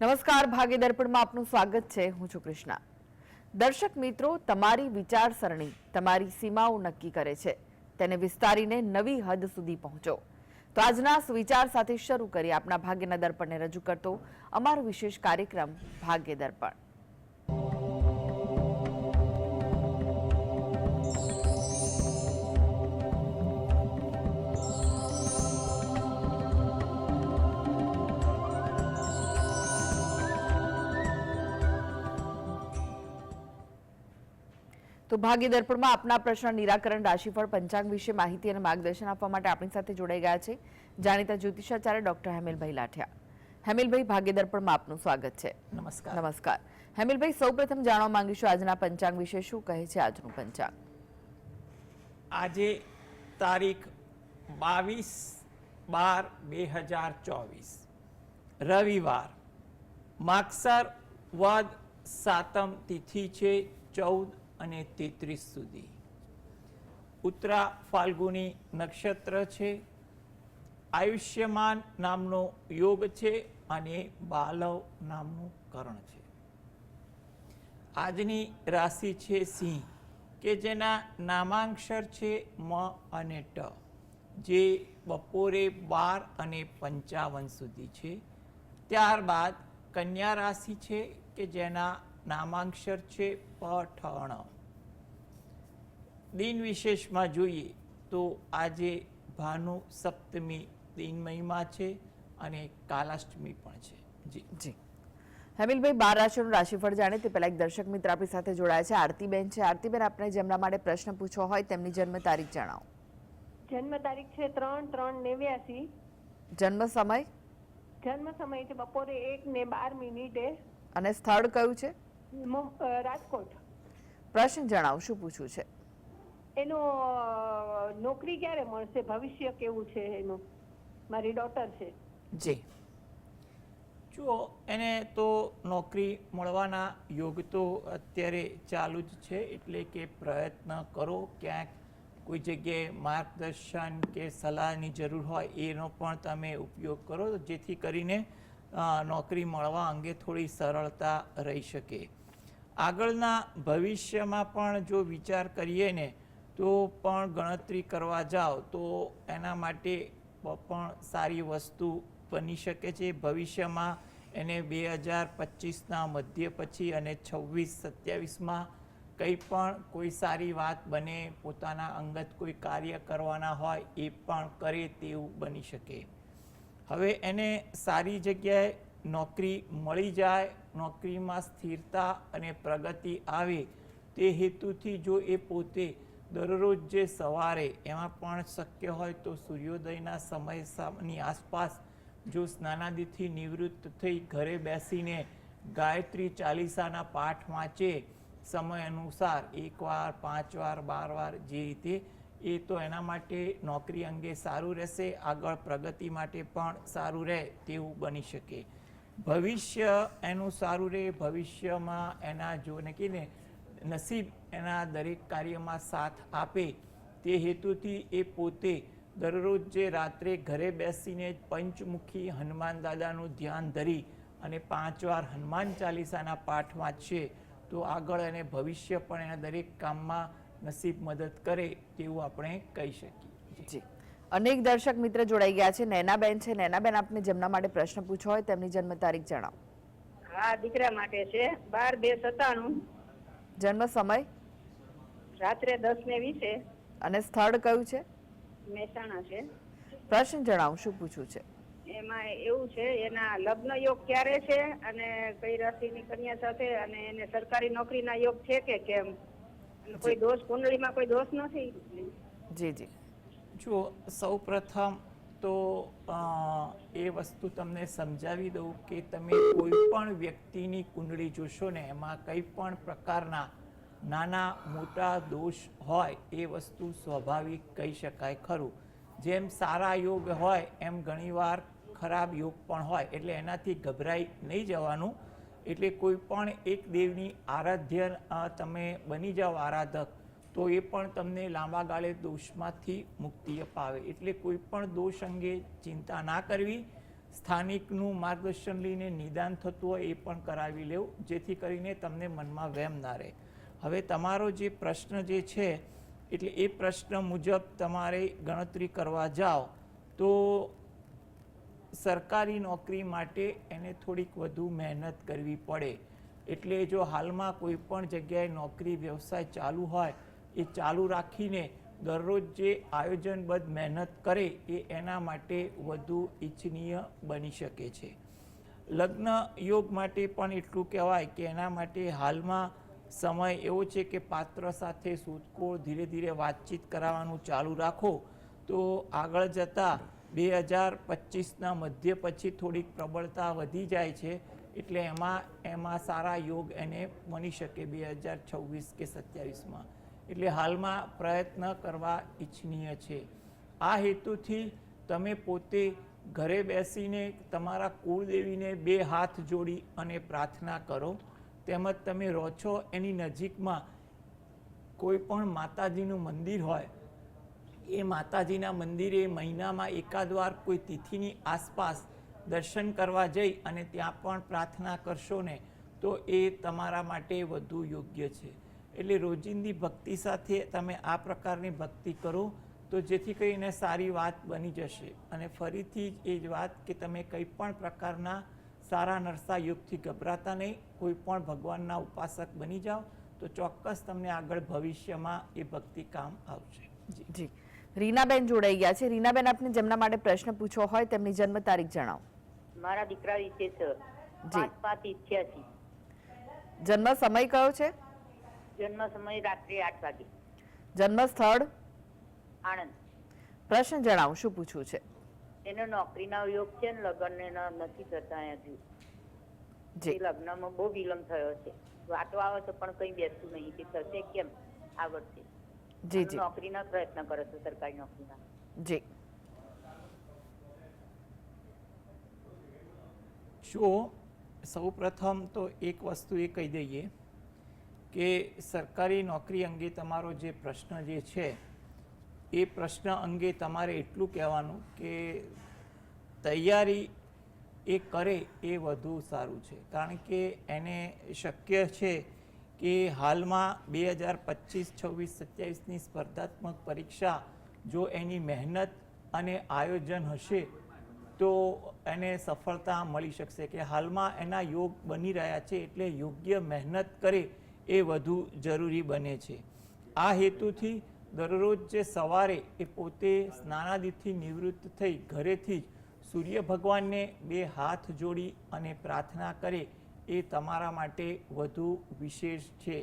નમસ્કાર, ભાગ્ય દર્પણમાં આપનું સ્વાગત છે. હું છું કૃષ્ણા. દર્શક મિત્રો, તમારી વિચારસરણી તમારી સીમાઓ નક્કી કરે છે, તેને વિસ્તારીને નવી હદ સુધી પહોંચો. તો આજના સુવિચાર સાથે શરૂ કરી આપણા ભાગ્યના દર્પણને રજૂ કરતો અમારો વિશેષ કાર્યક્રમ ભાગ્ય દર્પણ. તો ભાગ્ય દર્પણમાં આપના પ્રશ્ન નિરાકરણ, રાશિફળ, પંચાંગ વિશે માહિતી અને માર્ગદર્શન આપવા માટે આપણી સાથે જોડાઈ ગયા છે જાણીતા જ્યોતિષાચાર્ય ડોક્ટર હેમિલભાઈ લાઠિયા. હેમિલભાઈ, ભાગ્ય દર્પણમાં આપનું સ્વાગત છે. નમસ્કાર. નમસ્કાર હેમિલભાઈ, સૌપ્રથમ જાણવા માંગીશું આજના પંચાંગ વિશે. શું કહે છે આજનું પંચાંગ? આજે તારીખ 22/12/2024 રવિવાર, માગસર વદ સાતમ તિથિ છે 14 અને 33 સુધી. ઉત્તરા ફાલ્ગુની નક્ષત્ર છે. આયુષ્યમાન નામનો યોગ છે અને બાલવ નામનું કરણ છે. આજની રાશિ છે સિંહ, કે જેના નામાંક્ષર છે મ અને ટ, જે બપોરે 12:55 સુધી છે. ત્યારબાદ કન્યા રાશિ છે, કે જેના નામાંક્ષર છે પ ઠ ણ. દિન વિશેષમાં જોઈએ તો આજે ભાનુ સપ્તમી દિન મહિમા છે અને કાલાષ્ટમી પણ છે. જી હેમિલભાઈ, 12 રાશિનું રાશિફળ જાણે તે પહેલા એક દર્શક મિત્ર આપણી સાથે જોડાયા છે. આરતીબેન છે. આરતીબેન, આપણે જેમના માટે પ્રશ્ન પૂછવો હોય તેમની જન્મ તારીખ જણાવો. જન્મ તારીખ છે 3/3/89. જન્મ સમય? જન્મ સમય છે બપોરે 1:12 અને સ્થળ કયું છે? રાજકોટ. પ્રશ્ન જણાવો, શું પૂછવું છે? એનો નોકરી ક્યારે મળશે, ભવિષ્ય કેવું છે એનું? મારી ડોટર છે. જી જુઓ, એને તો નોકરી મળવાના યોગ તો અત્યારે ચાલુ જ છે, એટલે કે પ્રયત્ન કરો. ક્યાંક કોઈ જગ્યાએ માર્ગદર્શન કે સલાહની જરૂર હોય એનો પણ તમે ઉપયોગ કરો, જેથી કરીને નોકરી મળવા અંગે થોડી સરળતા રહી શકે. આગળના ભવિષ્યમાં પણ જો વિચાર કરીએ ને તો પણ ગણતરી કરવા જાઓ તો એના માટે પણ સારી વસ્તુ બની શકે છે. ભવિષ્યમાં એને 2025ના મધ્ય પછી અને 26-27માં કંઈ પણ કોઈ સારી વાત બને, પોતાના અંગત કોઈ કાર્ય કરવાના હોય એ પણ કરે તેવું બની શકે. હવે એને સારી જગ્યાએ નોકરી મળી જાય, નોકરીમાં સ્થિરતા અને પ્રગતિ આવે તે હેતુથી જો એ પોતે દરરોજ જે સવારે, એમાં પણ શક્ય હોય તો સૂર્યોદયના સમયની આસપાસ જો સ્નાનાદિથી નિવૃત્ત થઈ ઘરે બેસીને ગાયત્રી ચાલીસાના પાઠ વાંચે સમય અનુસાર, 1 વાર, 5 વાર, 12 વાર, જે રીતે, એ તો એના માટે નોકરી અંગે સારું રહેશે. આગળ પ્રગતિ માટે પણ સારું રહે તેવું બની શકે. ભવિષ્ય એનું સારું રહે. ભવિષ્યમાં એના જોને કહીને નસીબ એના દરેક કાર્યમાં સાથ આપે તે હેતુથી એ પોતે દરરોજ જે રાત્રે ઘરે બેસીને પંચમુખી હનુમાન દાદાનું ધ્યાન ધરી અને 5 વાર હનુમાન ચાલીસાના પાઠ વાંચશે તો આગળ એને ભવિષ્ય પણ એના દરેક કામમાં નસીબ મદદ કરે તેવું આપણે કહી શકીએ. જી, અનેક દર્શક મિત્ર જોડાઈ ગયા છે. નૈનાબેન છે. નૈનાબેન, આપને જેમના માટે પ્રશ્ન પૂછવો હોય તેમની જન્મ તારીખ જણાવો. હા, દીકરા માટે છે. 12/2/97. જન્મ સમય? રાત્રે 10:20. અને સ્થળ કયું છે? મહેસાણા છે. પ્રશ્ન જણાવો, શું પૂછવું છે? એમાં એવું છે, એના લગ્ન યોગ ક્યારે છે અને કઈ રાશિની કન્યા સાથે, અને એને સરકારી નોકરીના યોગ છે કે કેમ? કોઈ દોષ, કુંડળીમાં કોઈ દોષ નથી? જી જી જો સૌ પ્રથમ તો એ વસ્તુ તમને સમજાવી દઉં કે તમે કોઈ પણ વ્યક્તિની કુંડળી જોશો ને એમાં કંઈ પણ પ્રકારના નાના મોટા દોષ હોય એ વસ્તુ સ્વાભાવિક કહી શકાય ખરું. જેમ સારા યોગ હોય એમ ઘણીવાર ખરાબ યોગ પણ હોય, એટલે એનાથી ગભરાઈ નહીં જવાનું. એટલે કોઈ પણ એક દેવની આરાધ્ય તમે બની જાઓ આરાધક, તો એ પણ તમને લાંબા ગાળે દોષમાંથી મુક્તિ અપાવે. એટલે કોઈ પણ દોષ અંગે ચિંતા ના કરવી. સ્થાનિકનું માર્ગદર્શન લઈને નિદાન થતું હોય એ પણ કરાવી લેવું, જેથી કરીને તમને મનમાં વહેમ ના રહે. હવે તમારો જે પ્રશ્ન જે છે એટલે એ પ્રશ્ન મુજબ તમારે ગણતરી કરવા જાઓ તો સરકારી નોકરી માટે એને થોડીક વધુ મહેનત કરવી પડે. એટલે જો હાલમાં કોઈ પણ જગ્યાએ નોકરી વ્યવસાય ચાલુ હોય એ ચાલુ રાખીને દરરોજ જે આયોજનબદ્ધ મહેનત કરે એ એના માટે વધુ ઈચ્છનીય બની શકે છે. લગ્ન યોગ માટે પણ એટલું કહેવાય કે એના માટે હાલમાં સમય એવો છે કે પાત્ર સાથે શોધખોળ ધીરે ધીરે વાતચીત કરાવવાનું ચાલુ રાખો તો આગળ જતાં 2025ના મધ્ય પછી થોડીક પ્રબળતા વધી જાય છે. એટલે એમાં સારા યોગ એને બની શકે 2026 કે 27માં. એટલે હાલમાં પ્રયત્ન કરવા ઈચ્છનીય છે. આ હેતુથી તમે પોતે ઘરે બેસીને તમારા કુળદેવીને 2 હાથ જોડી અને પ્રાર્થના કરો. તેમજ તમે રહો છો એની નજીકમાં કોઈ પણ માતાજીનું મંદિર હોય એ માતાજીના મંદિરે મહિનામાં એકાદ વાર કોઈ તિથિની આસપાસ દર્શન કરવા જઈ અને ત્યાં પણ પ્રાર્થના કરશો ને તો એ તમારા માટે વધુ યોગ્ય છે. એટલે રોજિંદી ભક્તિ સાથે તમે આ પ્રકારની ભક્તિ કરો તો જેથી કરીને સારી વાત બની જશે. અને ફરીથી એ જ વાત કે તમે કંઈ પણ પ્રકારના સારા નરસા યોગથી ગભરાતા નહીં. કોઈ પણ ભગવાનના ઉપાસક બની જાઓ તો ચોક્કસ તમને આગળ ભવિષ્યમાં એ ભક્તિ કામ આવશે. જી, રીનાબેન જોડાઈ ગયા છે. રીનાબેન, આપને જેમના માટે પ્રશ્ન પૂછવો હોય તેમની જન્મ તારીખ જણાવો. મારા દીકરા વિશે છે. 5/5/88. જન્મ સમય કયો છે? જન્મ સમય રાત્રે 8 વાગે. જન્મ સ્થળ? આણંદ. પ્રશ્ન જણાવો, શું પૂછવું છે? એનો નોકરીના યોગ છે ને લગ્ન એના નથી થતા હજુ. જી, લગ્નમાં બહુ વિલંબ થયો છે. વાતો આવે છે પણ કઈ બેસતું નહીં કે થશે કેમ આગળ છે. જી જી, નોકરીના પ્રયત્ન કરે છે, સરકારી નોકરીના. જી. જો સૌ પ્રથમ તો એક વસ્તુ એ કહી દઈએ કે સરકારી નોકરી અંગે તમારો જે પ્રશ્ન જે છે એ પ્રશ્ન અંગે તમારે એટલું કહેવાનું કે તૈયારી એ કરે એ વધુ સારું છે. કારણ કે એને શક્ય છે કે હાલમાં 2025, 26, 27ની સ્પર્ધાત્મક પરીક્ષા જો એની મહેનત અને આયોજન હશે તો એને સફળતા મળી શકશે. કે હાલમાં એના યોગ બની રહ્યા છે એટલે યોગ્ય મહેનત કરે એ વધુ જરૂરી બને છે. આ હેતુથી દરરોજ જે સવારે એ પોતે સ્નાનાદિથી નિવૃત્ત થઈ ઘરેથી જ સૂર્ય ભગવાનને 2 હાથ જોડી અને પ્રાર્થના કરે એ તમારા માટે વધુ વિશેષ છે.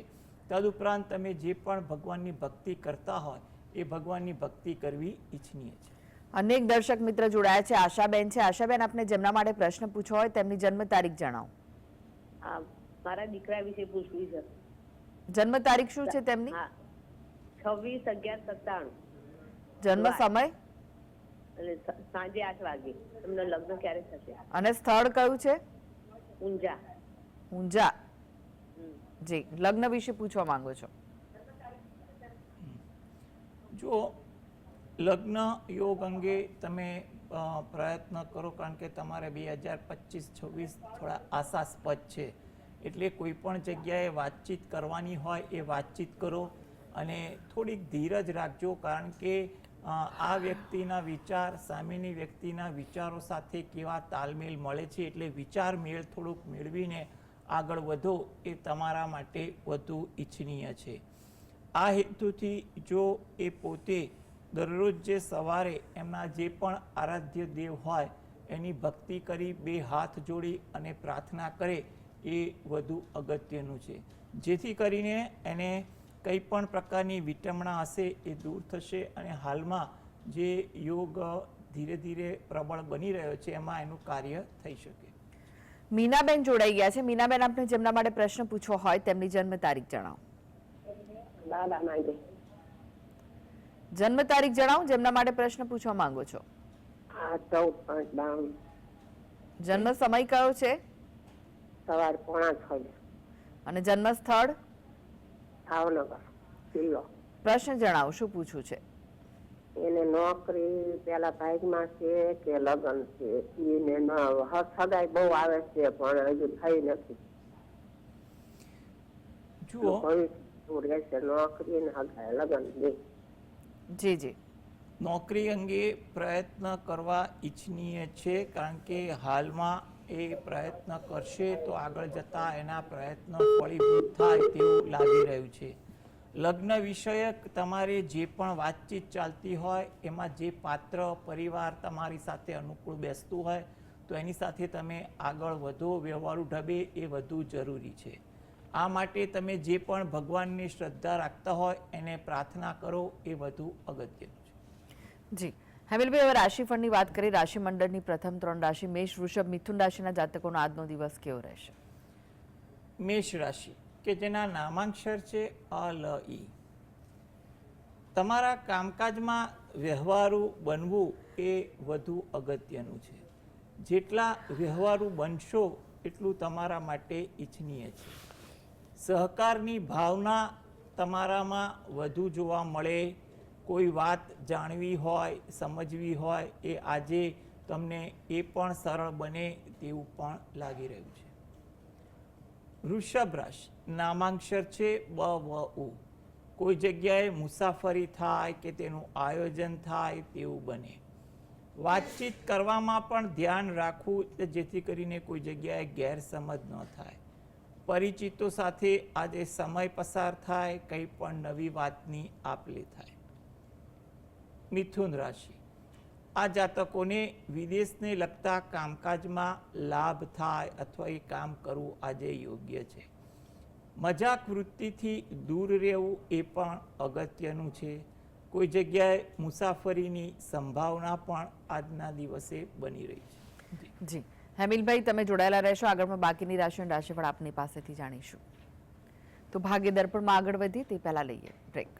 તદુપરાંત તમે જે પણ ભગવાનની ભક્તિ કરતા હોય એ ભગવાનની ભક્તિ કરવી ઈચ્છનીય છે. અનેક દર્શક મિત્ર જોડાયા છે. આશાબેન છે. આશાબેન, આપને જેમના માટે પ્રશ્ન પૂછવો હોય તેમની જન્મ તારીખ જણાવો. મારા દીકરા વિશે પૂછવી છે. જન્મ તારીખ શું છે તેમની? 26/11/97. જન્મ સમય? સાંજે 8 વાગે. તમને લગ્ન ક્યારે થશે? અને સ્થળ કયું છે? ઊંઝા. ઊંઝા. જી, લગ્ન વિશે પૂછવા માંગો છો? જો લગ્ન યોગ અંગે તમે પ્રયત્ન કરો, કારણ કે તમારે 2025-26 થોડા આશાસ્પદ છે. એટલે કોઈ પણ જગ્યાએ વાતચીત કરવાની હોય એ વાતચીત કરો અને થોડીક ધીરજ રાખજો. કારણ કે આ વ્યક્તિના વિચાર સામેની વ્યક્તિના વિચારો સાથે કેવા તાલમેલ મળે છે. એટલે વિચાર મેળ થોડુંક મેળવીને આગળ વધો એ તમારા માટે વધુ ઈચ્છનીય છે. આ હેતુથી જો એ પોતે દરરોજ જે સવારે એમના જે પણ આરાધ્ય દેવ હોય એની ભક્તિ કરી 2 હાથ જોડી અને પ્રાર્થના કરે એ વધુ અગત્યનું છે. જેથી કરીને એને કંઈ પણ પ્રકારની વિટંબણા હશે એ દૂર થશે અને હાલમાં જે યોગ ધીરે ધીરે પ્રબળ બની રહ્યો છે એમાં એનું કાર્ય થઈ શકે. મીનાબેન જોડાઈ ગયા છે. મીનાબેન, આપને જેમના માટે પ્રશ્ન પૂછવો હોય તેમની જન્મ તારીખ જણાવો. જન્મ તારીખ જણાવો જેમના માટે પ્રશ્ન પૂછવા માંગો છો. 14/5/52. જન્મ સમય કયો છે? સવાર 5:30. અને જન્મ સ્થળ? ભાવનગર જિલ્લો. પ્રશ્ન જણાવો, શું પૂછવું છે? એને નોકરી પેલા ભાગમાં છે કે લગ્ન છે એને સગાઈ બહુ આવે છે પણ હજુ થઈ નથી. જુઓ ભવિષ્ય રહેશે નોકરી ને સગાઈ લગ્ન બે. જી જી. નોકરી અંગે પ્રયત્ન કરવા ઈચ્છનીય છે, કારણ કે હાલમાં એ પ્રયત્ન કરશે તો આગળ જતા એના પ્રયત્ન ફળીભૂત થાય તેવું લાગી રહ્યું છે. લગ્ન વિષયક તમારે જે પણ વાતચીત ચાલતી હોય એમાં જે પાત્ર પરિવાર તમારી સાથે અનુકૂળ બેસતું હોય તો એની સાથે તમે આગળ વધો, વ્યવહારુ ઢબે એ વધુ જરૂરી છે. આ માટે તમે જે પણ ભગવાનની શ્રદ્ધા રાખતા હોય એને પ્રાર્થના કરો એ વધુ અગત્યનું છે. જી હેમિલભાઈ, હવે રાશિફળની વાત કરી. રાશિ મંડળની પ્રથમ 3 રાશિ મેષ, વૃષભ, મિથુન રાશિના જાતકોનો આજનો દિવસ કેવો રહેશે? મેષ રાશિ કે જેના નામાંક્ષર છે અ લ ઈ. તમારા કામકાજમાં વ્યવહારુ બનવું એ વધુ અગત્યનું છે. જેટલા વ્યવહારુ બનશો એટલું તમારા માટે ઈચ્છનીય છે. સહકારની ભાવના તમારામાં વધુ જોવા મળે. કોઈ વાત જાણવી હોય, સમજવી હોય એ આજે તમને એ પણ સરળ બને તેવું પણ લાગી રહ્યું છે. વૃષભ રાશિ નામાંક્ષર છે બ વ ઉ. કોઈ જગ્યાએ મુસાફરી થાય કે તેનું આયોજન થાય તેવું બને. વાતચીત કરવામાં પણ ધ્યાન રાખવું જેથી કરીને કોઈ જગ્યાએ ગેરસમજ ન થાય. પરિચિતો સાથે આજે સમય પસાર થાય, કંઈ પણ નવી વાતની આપ-લે થાય. મિથુન રાશિ આ જાતકોને વિદેશને લગતા કામકાજમાં લાભ થાય અથવા એ કામ કરવું આજે યોગ્ય છે. મજાક વૃત્તિથી દૂર રહેવું એ પણ અગત્યનું છે. કોઈ જગ્યાએ મુસાફરીની સંભાવના પણ આજના દિવસે બની રહી છે. જી હેમિલભાઈ, તમે જોડાયેલા રહેશો. આગળમાં બાકીની રાશિઓની રાશિફળ આપની પાસેથી જાણીશું. તો ભાગ્ય દર્પણમાં આગળ વધીએ તે પહેલા લઈએ બ્રેક.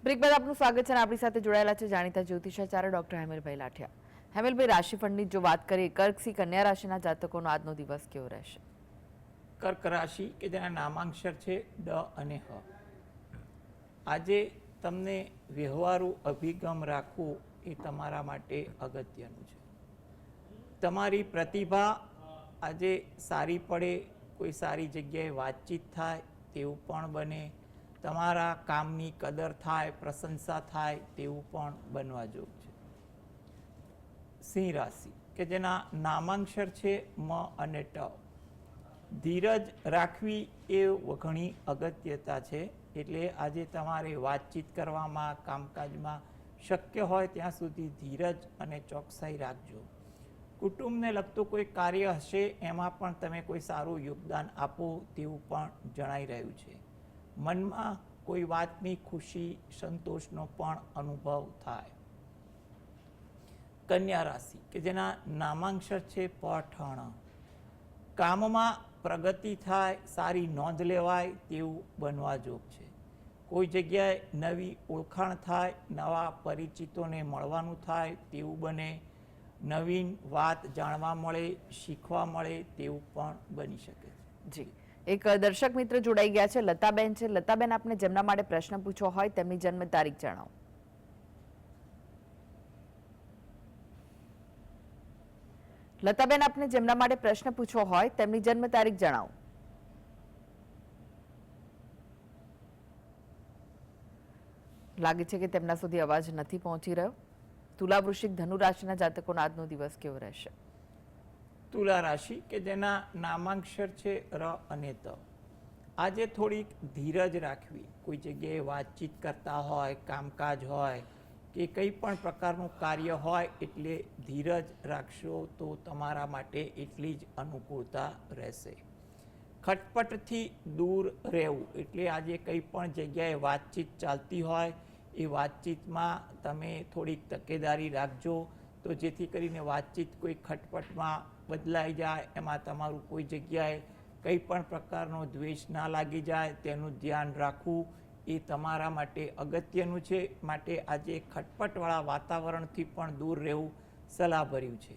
બ્રેક બાદ આપનું સ્વાગત છે અને આપણી સાથે જોડાયેલા છે જાણીતા જ્યોતિષાચાર્ય ડોક્ટર હેમિલભાઈ લાઠિયા. હેમિલભાઈ, રાશિફળની જો વાત કરીએ, કર્ક સી કન્યા રાશિના જાતકોનો આજનો દિવસ કેવો રહેશે? કર્ક રાશિ કે જેના નામાંક્ષર છે ડ અને હ. આજે તમને વ્યવહારુ અભિગમ રાખવું એ તમારા માટે અગત્યનું છે. તમારી પ્રતિભા આજે સારી પડે, કોઈ સારી જગ્યાએ વાતચીત થાય તેવું પણ બને. તમારા કામની કદર થાય, પ્રશંસા થાય તેવું પણ બનવા જોગ છે. સિંહ રાશિ કે જેના નામાંક્ષર છે મ અને ટ. ધીરજ રાખવી એ ઘણી અગત્યતા છે. એટલે આજે તમારે વાતચીત કરવામાં, કામકાજમાં શક્ય હોય ત્યાં સુધી ધીરજ અને ચોકસાઈ રાખજો. કુટુંબને લગતું કોઈ કાર્ય હશે એમાં પણ તમે કોઈ સારું યોગદાન આપો તેવું પણ જણાઈ રહ્યું છે. મનમાં કોઈ વાતની ખુશી, સંતોષનો પણ અનુભવ થાય. કન્યા રાશિ કે જેના નામાંક્ષર છે પઠણ. કામમાં પ્રગતિ થાય, સારી નોંધ લેવાય તેવું બનવા જોગ છે. કોઈ જગ્યાએ નવી ઓળખાણ થાય, નવા પરિચિતોને મળવાનું થાય તેવું બને. નવીન વાત જાણવા મળે, શીખવા મળે તેવું પણ બની શકે છે. જી, એક દર્શક મિત્ર જોડાઈ ગયા છે, લતાબેન છે. લતાબેન, આપને જેમના માટે પ્રશ્ન પૂછવો હોય તેમની જન્મ તારીખ જણાવો. લતાબેન, આપને જેમના માટે પ્રશ્ન પૂછવો હોય તેમની જન્મ તારીખ જણાવો. લાગે છે કે તેમના સુધી અવાજ નથી પહોંચી રહ્યો. તુલા, વૃશ્ચિક, ધનુ રાશિના જાતકોનો આજનો દિવસ કેવો રહેશે? તુલા રાશિ કે જેના નામાંક્ષર છે ર અને ત. આજે થોડીક ધીરજ રાખવી. કોઈ જગ્યાએ વાતચીત કરતા હોય, કામકાજ હોય કે કંઈ પણ પ્રકારનું કાર્ય હોય એટલે ધીરજ રાખશો તો તમારા માટે એટલી જ અનુકૂળતા રહેશે. ખટપટથી દૂર રહેવું. એટલે આજે કંઈ પણ જગ્યાએ વાતચીત ચાલતી હોય એ વાતચીતમાં તમે થોડીક તકેદારી રાખજો તો જેથી કરીને વાતચીત કોઈ ખટપટમાં બદલાઈ જાય, એમાં તમારું કોઈ જગ્યાએ કંઈ પણ પ્રકારનો દ્વેષ ના લાગી જાય તેનું ધ્યાન રાખવું એ તમારા માટે અગત્યનું છે. માટે આજે ખટપટવાળા વાતાવરણથી પણ દૂર રહેવું સલાહભર્યું છે.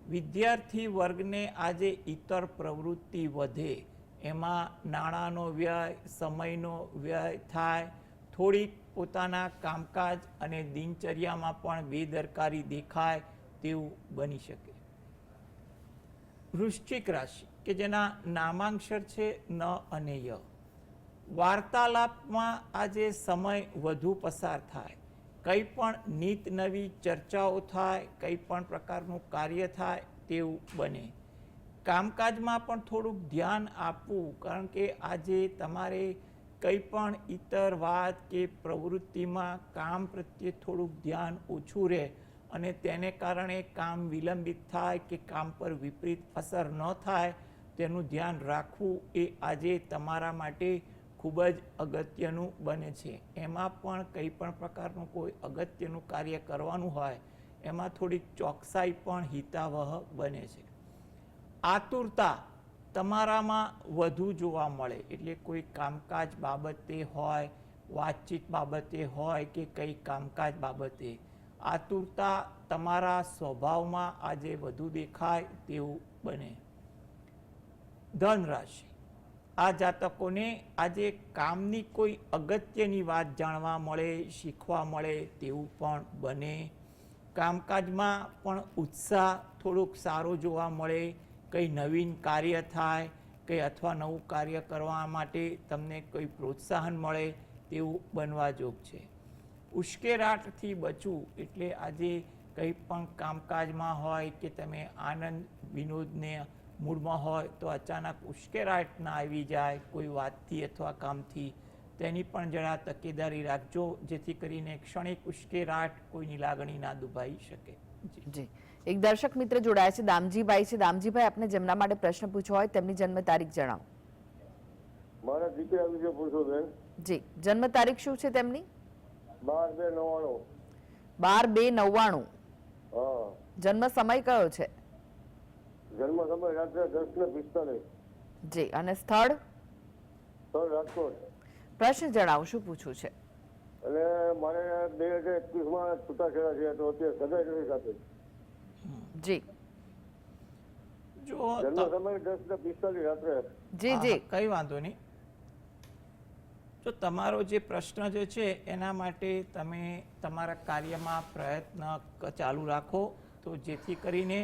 વિદ્યાર્થી વર્ગને આજે ઇતર પ્રવૃત્તિ વધે, એમાં નાણાંનો વ્યય, સમયનો વ્યય થાય, થોડીક પોતાના કામકાજ અને દિનચર્યામાં પણ બેદરકારી દેખાય તેવું બની શકે. વૃશ્ચિક રાશિ કે જેના નામાંક્ષર છે ન અને ય, વાર્તાલાપમાં આજે સમય વધુ પસાર થાય, કંઈ પણ નીત નવી ચર્ચાઓ થાય, કંઈ પણ પ્રકારનું કાર્ય થાય તેવું બને. કામકાજમાં પણ થોડુંક ધ્યાન આપવું, કારણ કે આજે તમારે કંઈ પણ ઇતર વાત કે પ્રવૃત્તિમાં કામ પ્રત્યે થોડુંક ધ્યાન ઓછું રહે અને તેને કારણે કામ વિલંબિત થાય કે કામ પર વિપરીત અસર ન થાય તેનું ધ્યાન રાખવું એ આજે તમારા માટે ખૂબ જ અગત્યનું બને છે. એમાં પણ કંઈ પણ પ્રકારનું કોઈ અગત્યનું કાર્ય કરવાનું હોય એમાં થોડીક ચોકસાઈ પણ હિતાવહ બને છે. આતુરતા તમારામાં વધુ જોવા મળે, એટલે કોઈ કામકાજ બાબતે હોય, વાતચીત બાબતે હોય કે કંઈ કામકાજ બાબતે આતુરતા તમારા સ્વભાવમાં આજે વધુ દેખાય તેવું બને. ધન રાશિ, આ જાતકોને આજે કામની કોઈ અગત્યની વાત જાણવા મળે, શીખવા મળે તેવું પણ બને. કામકાજમાં પણ ઉત્સાહ થોડોક સારો જોવા મળે, કંઈ નવીન કાર્ય થાય, કંઈ અથવા નવું કાર્ય કરવા માટે તમને કોઈ પ્રોત્સાહન મળે તેવું બનવા જોગ છે. ઉશ્કેરાટથી બચવું, એટલે આજે કંઈ પણ કામકાજમાં હોય કે તમે આનંદ વિનોદને મૂડમાં હોય તો અચાનક ઉશ્કેરાટ ના આવી જાય કોઈ વાતથી અથવા કામથી, તેની પણ જરા તકેદારી રાખજો, જેથી કરીને ક્ષણિક ઉશ્કેરાટ કોઈની લાગણી ના દુભાઈ શકે. જી, એક દર્શક મિત્ર જોડાયા છે, દામજીભાઈ છે. દામજીભાઈ, આપને જેમના માટે પ્રશ્ન પૂછવો હોય તેમની જન્મ તારીખ જણાવો. મારા દીકરા વિશે પૂછો બેન. જી, જન્મ તારીખ શું છે તેમની? 12/2/99. 12/2/99. હા. જન્મ સમય કયો છે? જન્મ સમય રાત્રે 10:45. જી, અને સ્થળ? સ્થળ રાજકોટ. પ્રશ્ન જણાવો, શું પૂછવું છે? અને મારે 2021માં છૂટાછેડા છે, તો અત્યારે સગાઈ નથી સાથે. જી, જો જન્મ સમય 10:45 રાત્રે. જી જી, કંઈ વાંધો નહીં. જો તમારો જે પ્રશ્ન જે છે એના માટે તમે તમારા કાર્યમાં પ્રયત્ન ચાલુ રાખો, તો જેથી કરીને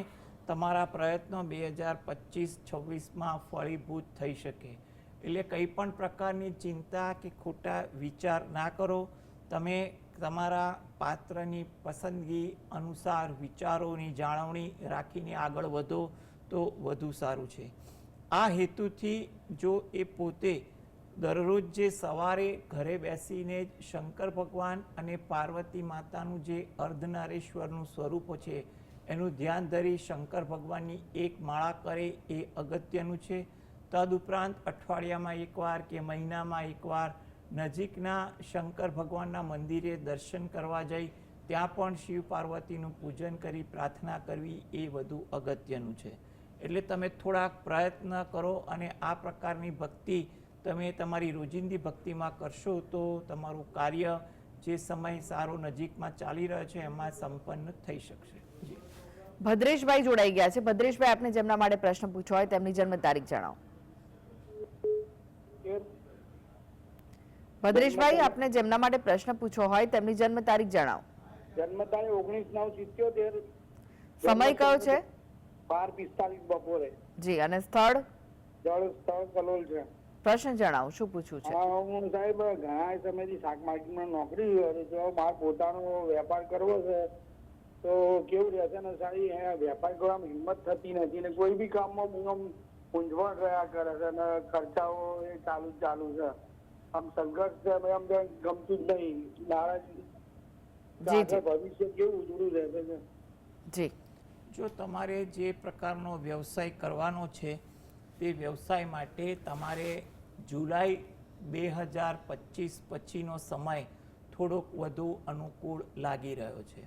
તમારા પ્રયત્નો 2025-26માં ફળીભૂત થઈ શકે. એટલે કંઈ પણ પ્રકારની ચિંતા કે ખોટા વિચાર ના કરો. તમે તમારા પાત્રની પસંદગી અનુસાર વિચારોની જાળવણી રાખીને આગળ વધો તો વધુ સારું છે. આ હેતુથી જો એ પોતે દરરોજ જે સવારે ઘરે બેસીને જ શંકર ભગવાન અને પાર્વતી માતાનું જે અર્ધનારીશ્વરનું સ્વરૂપ છે એનું ધ્યાન ધરી શંકર ભગવાનની એક માળા કરે એ અગત્યનું છે. તદુપરાંત અઠવાડિયામાં એકવાર કે મહિનામાં એકવાર નજીકના શંકર ભગવાનના મંદિરે દર્શન કરવા જઈ ત્યાં પણ શિવ પાર્વતીનું પૂજન કરી પ્રાર્થના કરવી એ વધુ અગત્યનું છે. એટલે તમે થોડાક પ્રયત્ન કરો અને આ પ્રકારની ભક્તિ તમે તમારી રોજિંદી ભક્તિમાં કરશો તો તમારું કાર્ય જે સમય સારો નજીકમાં ચાલી રહ્યો છે એમાં સંપન્ન થઈ શકશે. જી, ભદ્રેશભાઈ જોડાઈ ગયા છે. ભદ્રેશભાઈ, આપને જેમના માટે પ્રશ્ન પૂછવો હોય તેમની જન્મ તારીખ જણાવો. ભદ્રેશભાઈ, આપને જેમના માટે પ્રશ્ન પૂછવો હોય તેમની જન્મ તારીખ જણાવો. જન્મ તારીખ 19/9/77. સમય કયો છે? 12:45 બપોરે. જી, અને સ્થળ? સ્થળ કલોલ છે. પ્રશ્ન જણાવો, શું પૂછવું છે? હું સાહેબ ઘણા સમયથી શાક માર્કેટમાં નોકરી કરું છું. મારે પોતાનો વેપાર કરવો છે તો કેવું રહેશે ને સાહેબ, વેપાર કરવામાં હિંમત થતી નથી ને કોઈ બી કામમાં મૂંઝવણ રહ્યા કરે છે અને ખર્ચાઓ એ ચાલુ છે. આમ સંઘર્ષ છે, આમ ગમતું જ નહીં, નારાજ. ભવિષ્ય કેવું ઉજળું રહેશે છે? જી, જો તમારે જે પ્રકારનો વ્યવસાય કરવાનો છે તે વ્યવસાય માટે તમારે જુલાઈ 2025 પછીનો સમય થોડોક વધુ અનુકૂળ લાગી રહ્યો છે.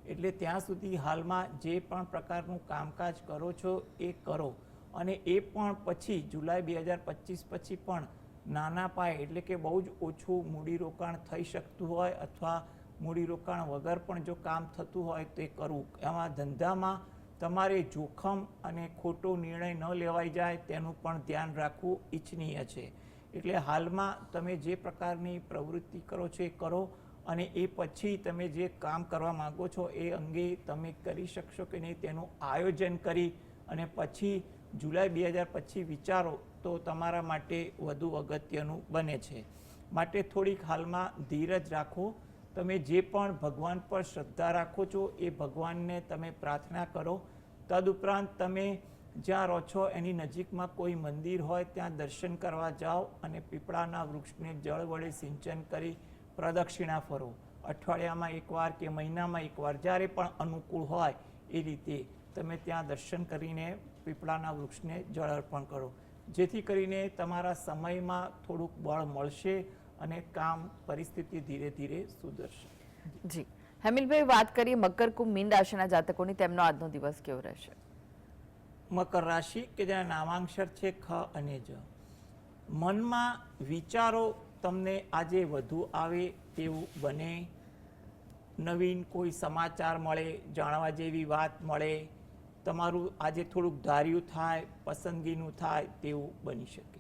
એટલે ત્યાં સુધી હાલમાં જે પણ પ્રકારનું કામકાજ કરો છો એ કરો, અને એ પણ પછી જુલાઈ 2025 પછી પણ નાના પાયે એટલે કે બહુ જ ઓછું મૂડીરોકાણ થઈ શકતું હોય અથવા મૂડીરોકાણ વગર પણ જો કામ થતું હોય તે કરવું. એમાં ધંધામાં તમારે જોખમ અને ખોટો નિર્ણય ન લેવાઈ જાય તેનું પણ ધ્યાન રાખવું ઈચ્છનીય છે. એટલે હાલમાં તમે જે પ્રકારની પ્રવૃત્તિ કરો છો એ કરો, અને એ પછી તમે જે કામ કરવા માગો છો એ અંગે તમે કરી શકશો કે નહીં તેનું આયોજન કરી અને પછી જુલાઈ 2025 વિચારો તો તમારા માટે વધુ અગત્યનું બને છે. માટે થોડીક હાલમાં ધીરજ રાખો. તમે જે પણ ભગવાન પર શ્રદ્ધા રાખો છો એ ભગવાનને તમે પ્રાર્થના કરો. તદુપરાંત તમે જ્યાં રહો છો એની નજીકમાં કોઈ મંદિર હોય ત્યાં દર્શન કરવા જાઓ અને પીપળાના વૃક્ષને જળ વડે સિંચન કરી પ્રદક્ષિણા ફરો. અઠવાડિયામાં એકવાર કે મહિનામાં એકવાર જ્યારે પણ અનુકૂળ હોય એ રીતે તમે ત્યાં દર્શન કરીને પીપળાના વૃક્ષને જળ અર્પણ કરો, જેથી કરીને તમારા સમયમાં થોડુંક બળ મળશે અને કામ પરિસ્થિતિ ધીરે ધીરે સુધરશે. જી હેમિલભાઈ, વાત કરીએ મકર કુંભ મીન રાશિના જાતકોની, તેમનો આજનો દિવસ કેવો રહેશે? મકર રાશિ કે જેના નામાંક્ષર છે ખ અને જ. મનમાં વિચારો તમને આજે વધુ આવે તેવું બને. નવીન કોઈ સમાચાર મળે, જાણવા જેવી વાત મળે, તમારું આજે થોડુંક ધાર્યું થાય, પસંદગીનું થાય તેવું બની શકે.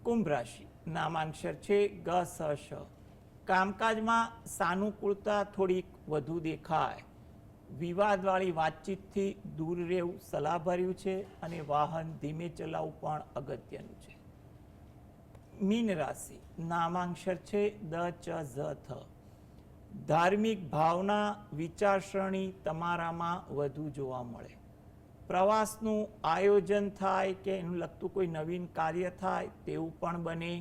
કુંભ રાશિ નામાંક્ષર છે ગ સ શ. કામકાજમાં સાનુકૂળતા થોડીક વધુ દેખાય. વિવાદવાળી વાતચીતથી દૂર રહેવું સલાહભર્યું છે અને વાહન ધીમે ચલાવવું પણ અગત્યનું છે. મીન રાશિ નામાંક્ષર છે દ ચ ઝ થ. ધાર્મિક ભાવના વિચારસરણી તમારામાં વધુ જોવા મળે. પ્રવાસનું આયોજન થાય કે એનું લગતું કોઈ નવીન કાર્ય થાય તેવું પણ બને.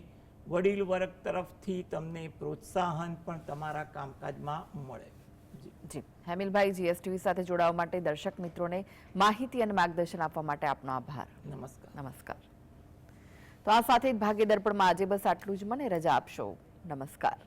વડીલ વર્ગ તરફથી તમને પ્રોત્સાહન પણ તમારા કામકાજમાં મળે. જી હેમિલભાઈ, જીએસટીવી સાથે જોડાવા માટે દર્શક મિત્રોને માહિતી અને માર્ગદર્શન આપવા માટે આપનો આભાર. નમસ્કાર. નમસ્કાર. તો આ સાથે જ ભાગ્ય દર્પણમાં આજે બસ આટલું જ. મને રજા આપશો. નમસ્કાર.